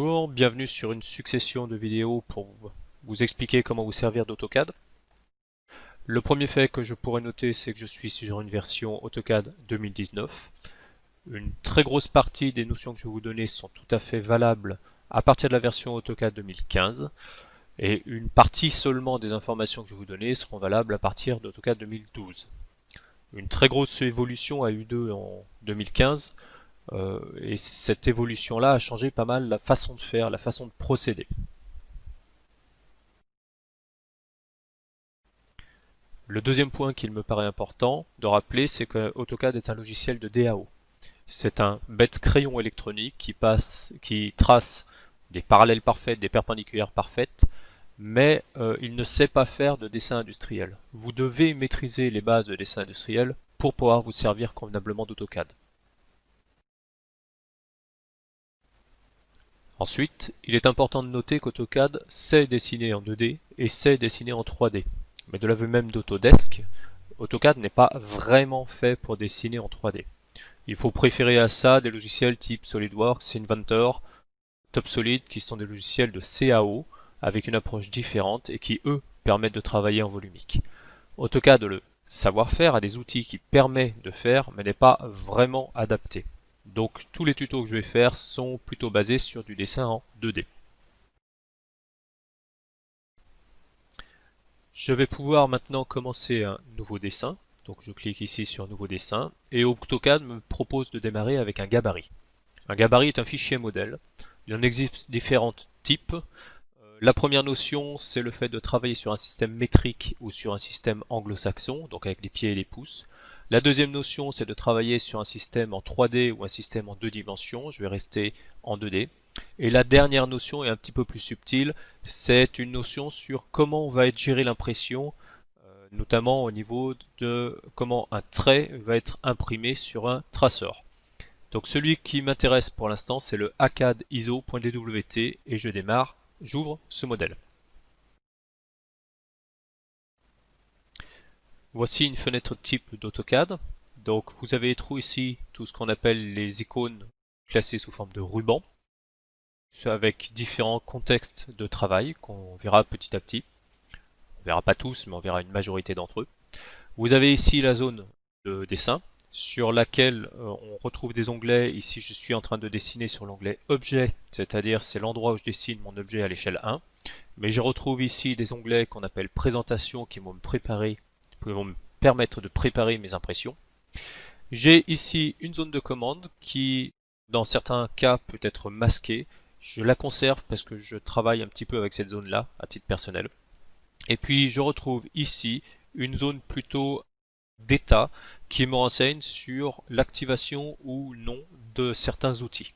Bonjour, bienvenue sur une succession de vidéos pour vous expliquer comment vous servir d'AutoCAD. Le premier fait que je pourrais noter, c'est que je suis sur une version AutoCAD 2019. Une très grosse partie des notions que je vais vous donner sont tout à fait valables à partir de la version AutoCAD 2015. Et une partie seulement des informations que je vais vous donner seront valables à partir d'AutoCAD 2012. Une très grosse évolution a eu lieu en 2015. Et cette évolution-là a changé pas mal la façon de faire, la façon de procéder. Le deuxième point qu'il me paraît important de rappeler, c'est que AutoCAD est un logiciel de DAO. C'est un bête crayon électronique qui trace des parallèles parfaites, des perpendiculaires parfaites, mais il ne sait pas faire de dessin industriel. Vous devez maîtriser les bases de dessin industriel pour pouvoir vous servir convenablement d'AutoCAD. Ensuite, il est important de noter qu'AutoCAD sait dessiner en 2D et sait dessiner en 3D. Mais de l'aveu même d'Autodesk, AutoCAD n'est pas vraiment fait pour dessiner en 3D. Il faut préférer à ça des logiciels type SolidWorks, Inventor, TopSolid qui sont des logiciels de CAO avec une approche différente et qui, eux, permettent de travailler en volumique. AutoCAD, le savoir-faire, a des outils qui permettent de faire mais n'est pas vraiment adapté. Donc tous les tutos que je vais faire sont plutôt basés sur du dessin en 2D. Je vais pouvoir maintenant commencer un nouveau dessin. Donc je clique ici sur Nouveau dessin et AutoCAD me propose de démarrer avec un gabarit. Un gabarit est un fichier modèle. Il en existe différents types. La première notion, c'est le fait de travailler sur un système métrique ou sur un système anglo-saxon, donc avec des pieds et des pouces. La deuxième notion, c'est de travailler sur un système en 3D ou un système en 2 dimensions. Je vais rester en 2D. Et la dernière notion est un petit peu plus subtile. C'est une notion sur comment va être gérée l'impression, notamment au niveau de comment un trait va être imprimé sur un traceur. Donc celui qui m'intéresse pour l'instant, c'est le ACAD ISO.dwt et je démarre, j'ouvre ce modèle. Voici une fenêtre type d'AutoCAD. Donc vous avez ici tout ce qu'on appelle les icônes classées sous forme de ruban, avec différents contextes de travail qu'on verra petit à petit. On verra pas tous, mais on verra une majorité d'entre eux. Vous avez ici la zone de dessin, sur laquelle on retrouve des onglets. Ici je suis en train de dessiner sur l'onglet Objet, c'est-à-dire c'est l'endroit où je dessine mon objet à l'échelle 1. Mais je retrouve ici des onglets qu'on appelle Présentation qui vont me permettre de préparer mes impressions. J'ai ici une zone de commande qui, dans certains cas, peut être masquée. Je la conserve parce que je travaille un petit peu avec cette zone-là, à titre personnel. Et puis je retrouve ici une zone plutôt d'état qui me renseigne sur l'activation ou non de certains outils.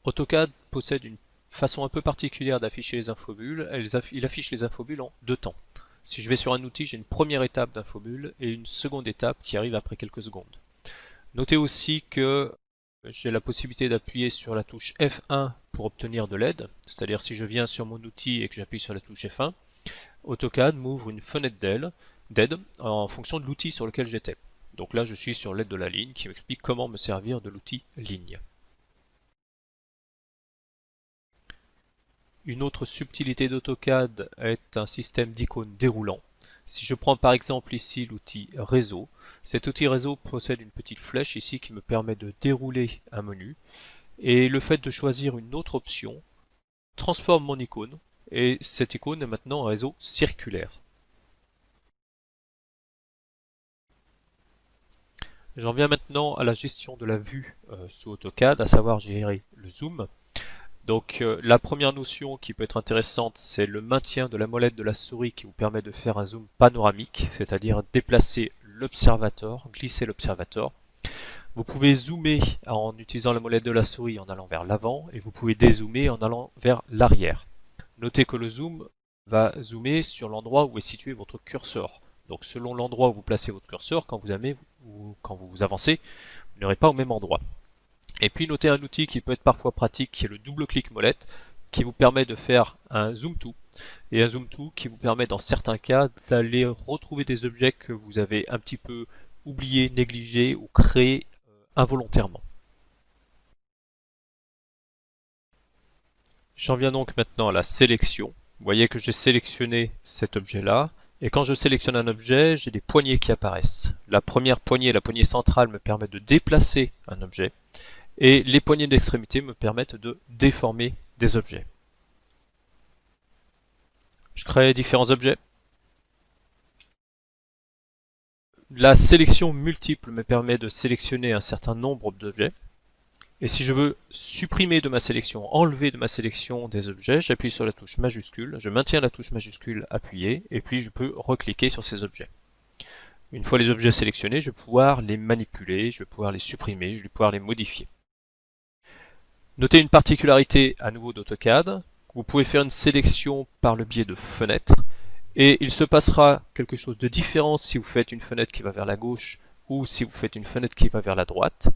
AutoCAD possède une façon un peu particulière d'afficher les infobules. Il affiche les infobules en 2 temps. Si je vais sur un outil, j'ai une première étape d'infobule et une seconde étape qui arrive après quelques secondes. Notez aussi que j'ai la possibilité d'appuyer sur la touche F1 pour obtenir de l'aide, c'est-à-dire si je viens sur mon outil et que j'appuie sur la touche F1, AutoCAD m'ouvre une fenêtre d'aide en fonction de l'outil sur lequel j'étais. Donc là je suis sur l'aide de la ligne qui m'explique comment me servir de l'outil ligne. Une autre subtilité d'AutoCAD est un système d'icônes déroulant. Si je prends par exemple ici l'outil réseau, cet outil réseau possède une petite flèche ici qui me permet de dérouler un menu. Et le fait de choisir une autre option transforme mon icône et cette icône est maintenant un réseau circulaire. J'en viens maintenant à la gestion de la vue sous AutoCAD, à savoir gérer le zoom. Donc la première notion qui peut être intéressante, c'est le maintien de la molette de la souris qui vous permet de faire un zoom panoramique, c'est-à-dire déplacer l'observateur, glisser l'observateur. Vous pouvez zoomer en utilisant la molette de la souris en allant vers l'avant et vous pouvez dézoomer en allant vers l'arrière. Notez que le zoom va zoomer sur l'endroit où est situé votre curseur. Donc selon l'endroit où vous placez votre curseur, quand vous avancez, vous n'aurez pas au même endroit. Et puis notez un outil qui peut être parfois pratique, qui est le double-clic molette, qui vous permet de faire un zoom to. Et un zoom to qui vous permet dans certains cas d'aller retrouver des objets que vous avez un petit peu oubliés, négligés ou créés involontairement. J'en viens donc maintenant à la sélection. Vous voyez que j'ai sélectionné cet objet-là. Et quand je sélectionne un objet, j'ai des poignées qui apparaissent. La première poignée, la poignée centrale, me permet de déplacer un objet. Et les poignées d'extrémité me permettent de déformer des objets. Je crée différents objets. La sélection multiple me permet de sélectionner un certain nombre d'objets. Et si je veux supprimer de ma sélection, enlever de ma sélection des objets, j'appuie sur la touche majuscule, je maintiens la touche majuscule appuyée, et puis je peux recliquer sur ces objets. Une fois les objets sélectionnés, je vais pouvoir les manipuler, je vais pouvoir les supprimer, je vais pouvoir les modifier. Notez une particularité à nouveau d'AutoCAD, vous pouvez faire une sélection par le biais de fenêtres, et il se passera quelque chose de différent si vous faites une fenêtre qui va vers la gauche ou si vous faites une fenêtre qui va vers la droite.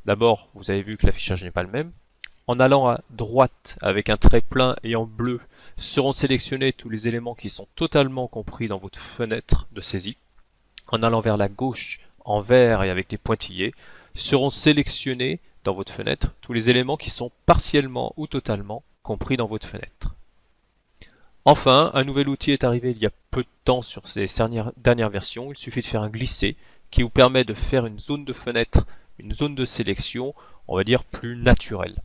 D'abord, vous avez vu que l'affichage n'est pas le même. En allant à droite avec un trait plein et en bleu, seront sélectionnés tous les éléments qui sont totalement compris dans votre fenêtre de saisie. En allant vers la gauche en vert et avec des pointillés, seront sélectionnés dans votre fenêtre tous les éléments qui sont partiellement ou totalement compris dans votre fenêtre. Enfin, un nouvel outil est arrivé il y a peu de temps sur ces dernières versions. Il suffit de faire un glisser qui vous permet de faire une zone de fenêtre, une zone de sélection, on va dire plus naturelle.